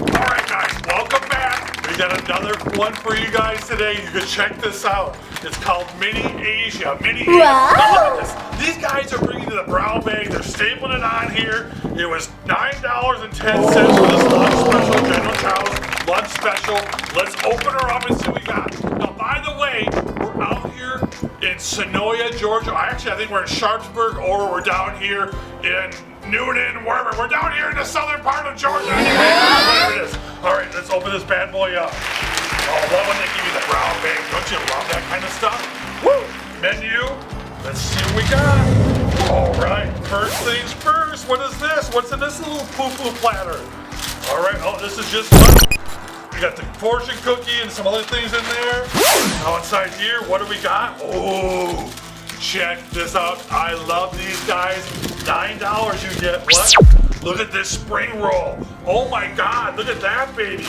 Alright guys, welcome back. We got another one for you guys today. You can check this out. It's called Mini Asia. Mini Asia. Now look at this. These guys are bringing to the brown bag. They're stapling it on here. It was $9.10 for this lunch special, General TSO'S lunch special. Let's open her up and see what we got. Now, by the way, we're out here in Sonoya, Georgia. Actually, I think we're in Sharpsburg, or we're down here in Newnan, wherever. We're down here in the southern part of Georgia. Whatever it is. All right, let's open this bad boy up. Oh, I love when they give you the brown bag. Don't you love that kind of stuff? Woo! Menu. Let's see what we got. All right, first things first. What is this? What's in this little poo-poo platter? All right, oh, this is just we got the portion cookie and some other things in there. Now inside here, what do we got? Oh, check this out. I love these guys. $9 you get what? Look at this spring roll. Oh my God, look at that baby.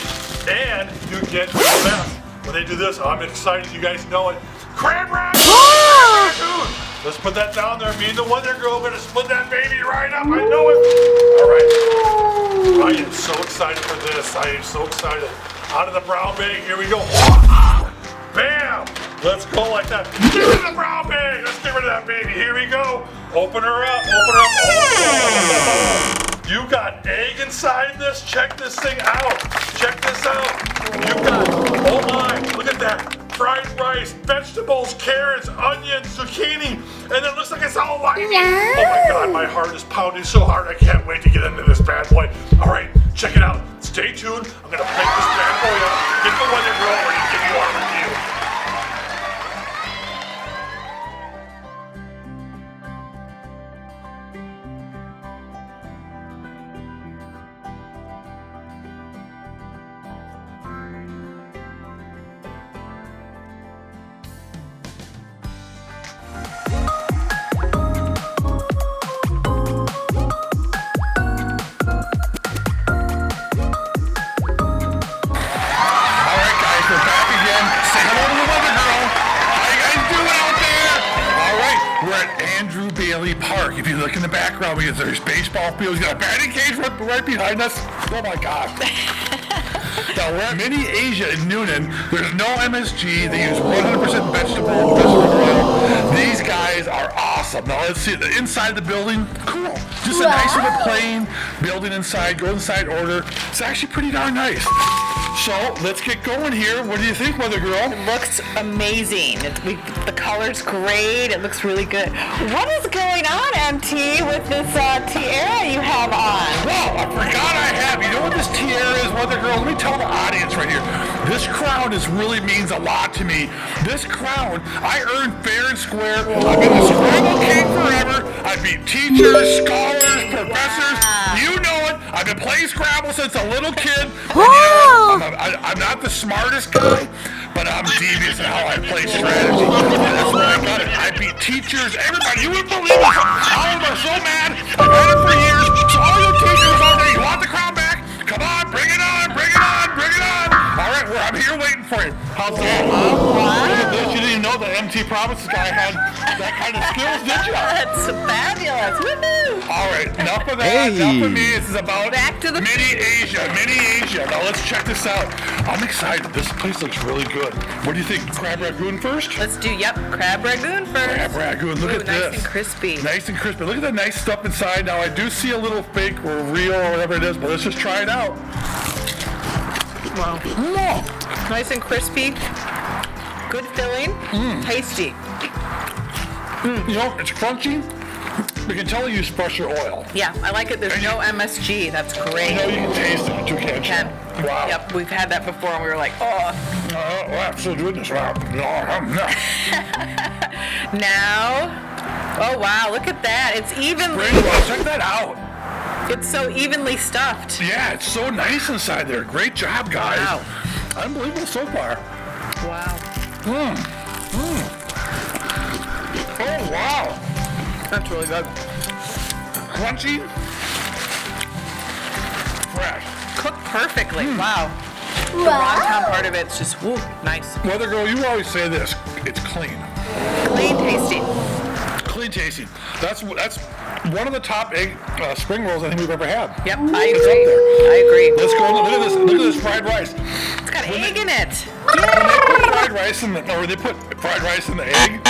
And you get the best. When they do this, I'm excited. You guys know it. Crab ragoon! Let's put that down there. Me and the Wonder Girl are gonna split that baby right up. I know it. All right. I am so excited for this. I am so excited. Out of the brown bag, here we go. Bam! Let's go like that. Get in the brown bag. Let's get rid of that baby. Here we go. Open her up. Open her up. Oh. You got egg inside this. Check this thing out. Check this out. You got, oh my, look at that. Fried rice, vegetables, carrots, onions, zucchini, and it looks like it's all light. Oh my God, my heart is pounding so hard. I can't wait to get into this bad boy. All right, check it out. Stay tuned. I'm gonna pick this bad boy up. Get the Wonder Girl ready to give you our review. Park. If you look in the background, because there's baseball fields, you got a batting cage right behind us. Oh my God. Now we're at Mini Asia in Newnan. There's no MSG. They use 100% vegetable oil. These guys are awesome. Now let's see the inside the building. Cool. Just a nice little plain building inside. Go inside order. It's actually pretty darn nice. So let's get going here. What do you think, Mother Girl? It looks amazing. The color's great. It looks really good. What is going on, MT, with this tiara you have on? Well, I forgot I have. You know what this tiara is, Mother Girl? Let me tell the audience right here. This crown really means a lot to me. This crown, I earned fair and square. I've been a Scrabble king forever. I beat teachers, scholars, professors. You know it. I've been playing Scrabble since a little kid. I'm not the smartest guy, but I'm devious in how I play strategy. And that's why I got it. I beat teachers, everybody. You wouldn't believe it. All of them are so mad. I've had it for years. So all you teachers out there, you want the crown back? Come on, bring it on, bring it on, bring it on. All right, I'm here waiting for you. How's that? Look at this. You didn't even know the MT Promises guy had that kind of skills, did you? That's fabulous. Woohoo! All right, enough of that. Enough of me. This is about Back to the Mini Asia. Mini Asia. Now let's check this out. I'm excited. This place looks really good. What do you think? Crab ragoon first? Let's do, crab ragoon first. Crab ragoon. Look at this. Nice and crispy. Nice and crispy. Look at the nice stuff inside. Now I do see a little fake or real or whatever it is, but let's just try it out. Wow. Nice and crispy. Good filling. Tasty. You know, it's crunchy. You can tell you use fresher oil. Yeah, I like it. There's no MSG. That's great. You know you can taste it too, can't you? Wow. Yep, we've had that before and we were like, oh. Oh, absolute goodness. Wow. Now, oh wow, look at that. It's evenly. Check that out. It's so evenly stuffed. Yeah, it's so nice inside there. Great job, guys. Wow. Unbelievable so far. Wow. Oh, wow. That's really good. Crunchy. Fresh. Cooked perfectly. Wow. The wonton part of it's just, nice. Mother Girl, you always say this. It's clean. Clean tasting. Clean tasting. That's one of the top egg spring rolls I think we've ever had. Yep, I agree. I agree. Let's go. Look at this. Look at this fried rice. It's got egg in it. When they put fried rice in the, or they put fried rice in the egg.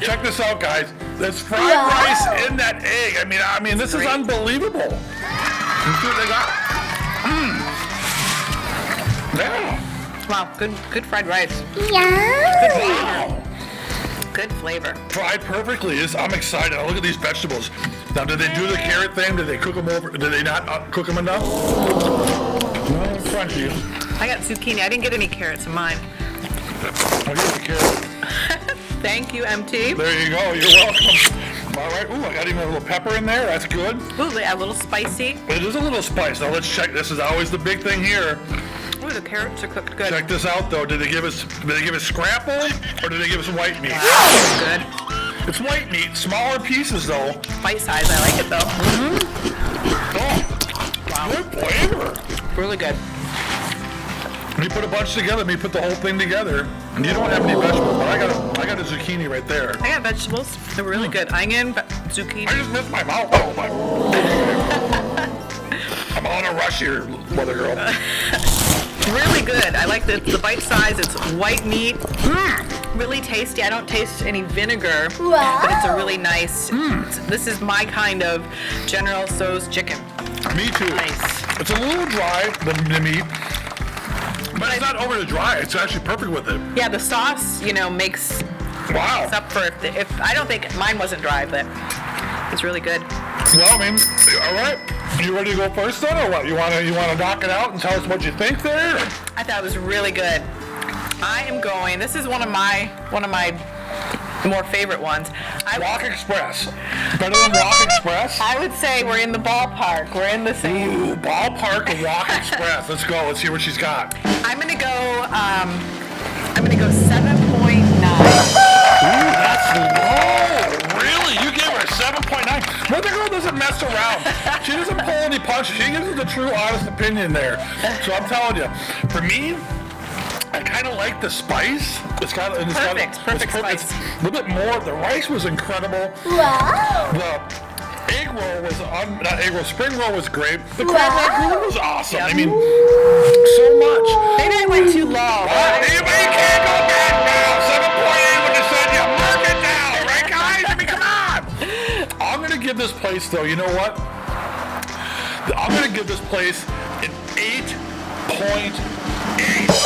Check this out, guys. There's fried rice in that egg. I mean, this is unbelievable. You see what they got? Yeah. Wow, good fried rice. Wow. Good flavor. Fried perfectly. I'm excited. Look at these vegetables. Now, did they do the carrot thing? Did they cook them over? Did they not cook them enough? No, crunchy. I got zucchini. I didn't get any carrots in mine. I'll get the carrot. Thank you, MT. There you go. You're welcome. All right. Ooh, I got even a little pepper in there. That's good. Ooh, a little spicy. It is a little spice. Now let's check. This is always the big thing here. Ooh, the carrots are cooked good. Check this out, though. Did they give us scramble or did they give us white meat? Wow, good. It's white meat, smaller pieces though. Bite size. I like it though. Oh, wow. Good flavor. Really good. When you put a bunch together, when you put the whole thing together, and you don't have any vegetables, but I got a zucchini right there. I got vegetables. They're really good. Onion, zucchini. I just missed my mouth. Oh my. I'm on a rush here, mother girl. Really good. I like the bite size. It's white meat. Really tasty. I don't taste any vinegar, but it's a really nice. This is my kind of General TSO'S chicken. Me too. Nice. It's a little dry, the meat, but it's not overly dry. It's actually perfect with it. Yeah, the sauce, makes Wow. up for if I don't think mine wasn't dry, but it's really good. Well, all right. You ready to go first then, or what? You want to knock it out and tell us what you think there? I thought it was really good. I am going. This is one of my more favorite ones. Walk Express. Better than Walk Express? I would say we're in the ballpark. We're in the same. Ooh, ballpark of Walk Express. Let's go. Let's see what she's got. I'm gonna go. 7.9. Ooh, that's low. Really? You gave her a 7.9. Mother girl doesn't mess around. She doesn't pull any punches. She gives us the true, honest opinion there. So I'm telling you, for me, I kind of like the spice. Perfect spice. It's a little bit more. The rice was incredible. Wow. The egg roll was not egg roll. Spring roll was great. The crab ragout was awesome. Yep. I mean, so much. Maybe I went too low. You can't go back now. 7.8 when you said you mark it down, right, guys? I mean, come on. I'm gonna give this place though. You know what? I'm gonna give this place an 8.8. 8.8.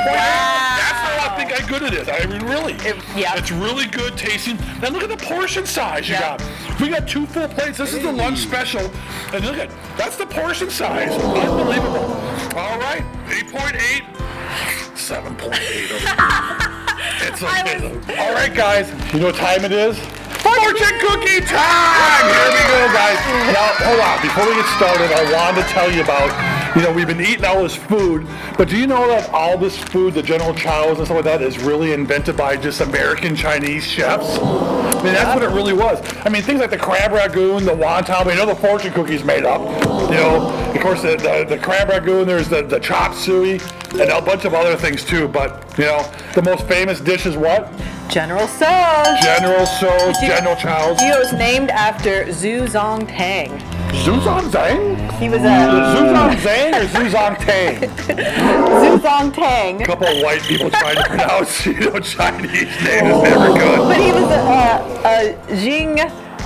That's how I think how good it is. I mean, really. It's really good tasting. Now look at the portion size you got. We got 2 full plates. This is the lunch special. And look at, that's the portion size. Unbelievable. All right, 8.8. 7.8. It's okay. All right, guys. You know what time it is? Fortune cookie time! Here we go, guys. Now, hold on. Before we get started, I wanted to tell you about, we've been eating all this food, but do you know that all this food, the General Tso's and stuff like that, is really invented by just American Chinese chefs? I mean, that's what it really was. I mean, things like the crab ragoon, the wonton, the fortune cookie's made up. Of course, the crab ragoon, there's the chop suey, and a bunch of other things too, but, the most famous dish is what? General TSO'S. General TSO'S, General Tso's. He was named after Zhu Zongtang. Zhu Zongtang? He was Zhu Zongtang or Zhu Zongtang? Zhu Zongtang. A couple of white people trying to pronounce, Chinese name is never good. But he was a Jing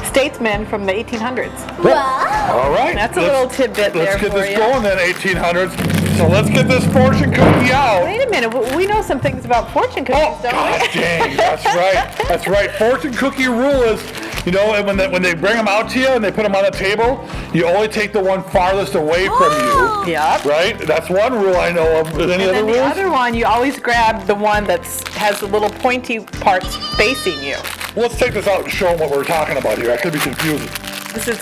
statesman from the 1800s. Wow. All right. That's a little tidbit there Let's get for this you. going then, 1800s. So let's get this fortune cookie out. Wait a minute. We know some things about fortune cookies, Oh, don't gosh we? dang. That's right. That's right. Fortune cookie rule is, and when they bring them out to you and they put them on the table, you only take the one farthest away from you. Yep. Right? That's one rule I know of. Is any And other then the rules? other one, you always grab the one that has the little pointy parts facing you. Well, let's take this out and show them what we're talking about here. I could be confusing. This is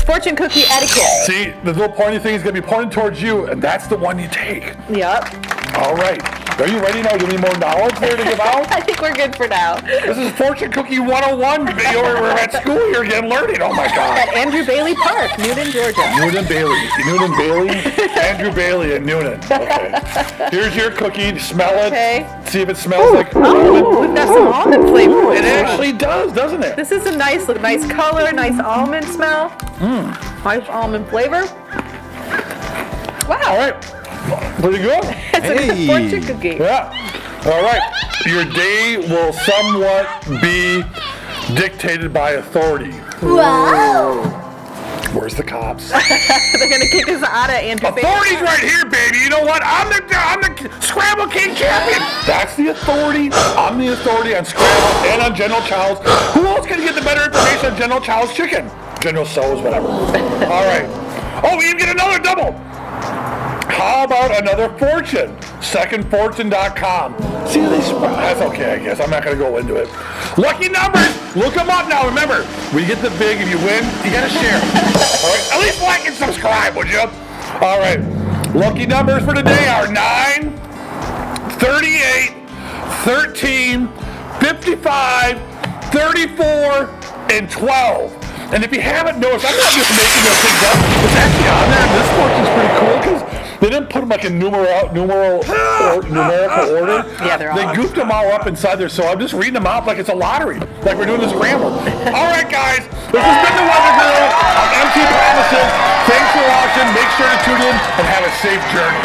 fortune cookie etiquette. See, the little pointy thing is going to be pointed towards you, and that's the one you take. Yep. All right. Are you ready now? Do you need more knowledge there to give out? I think we're good for now. This is Fortune Cookie 101. We're at school here again learning. Oh my God. At Andrew Bailey Park, Newnan, Georgia. Newnan Bailey? Andrew Bailey and Newnan. Okay. Here's your cookie. Smell it. Okay. See if it smells like Oh, we've got some almond flavor. It actually does, doesn't it? This is a nice color, nice almond smell. Nice almond flavor. Wow. All right. Pretty good. It's a fortune cookie. Yeah. All right. Your day will somewhat be dictated by authority. Wow. Where's the cops? They're gonna kick us out of Andrew Bailey. Authority's right here, baby. You know what? I'm the Scramble King champion. That's the authority. I'm the authority on Scramble and on General Chow's. Who else can get the better information on General Chow's chicken? General Tso's, whatever. All right. Oh, we even get another double. How about another fortune? Secondfortune.com. See, that's okay, I guess. I'm not going to go into it. Lucky numbers. Look them up now. Remember, we get the big. If you win, you got to share. All right. At least like and subscribe, would you? All right. Lucky numbers for today are 9, 38, 13, 55, 34, and 12. And if you haven't noticed, I'm not just making those things up. It's actually on there, and this fortune's pretty cool because they didn't put them like in numerical order. Yeah, they're all. They goofed them all up inside there, so I'm just reading them out like it's a lottery, like we're doing this scramble. All right, guys, this has been the Weather Girl. I'm MT Promises. Thanks for watching. Make sure to tune in and have a safe journey.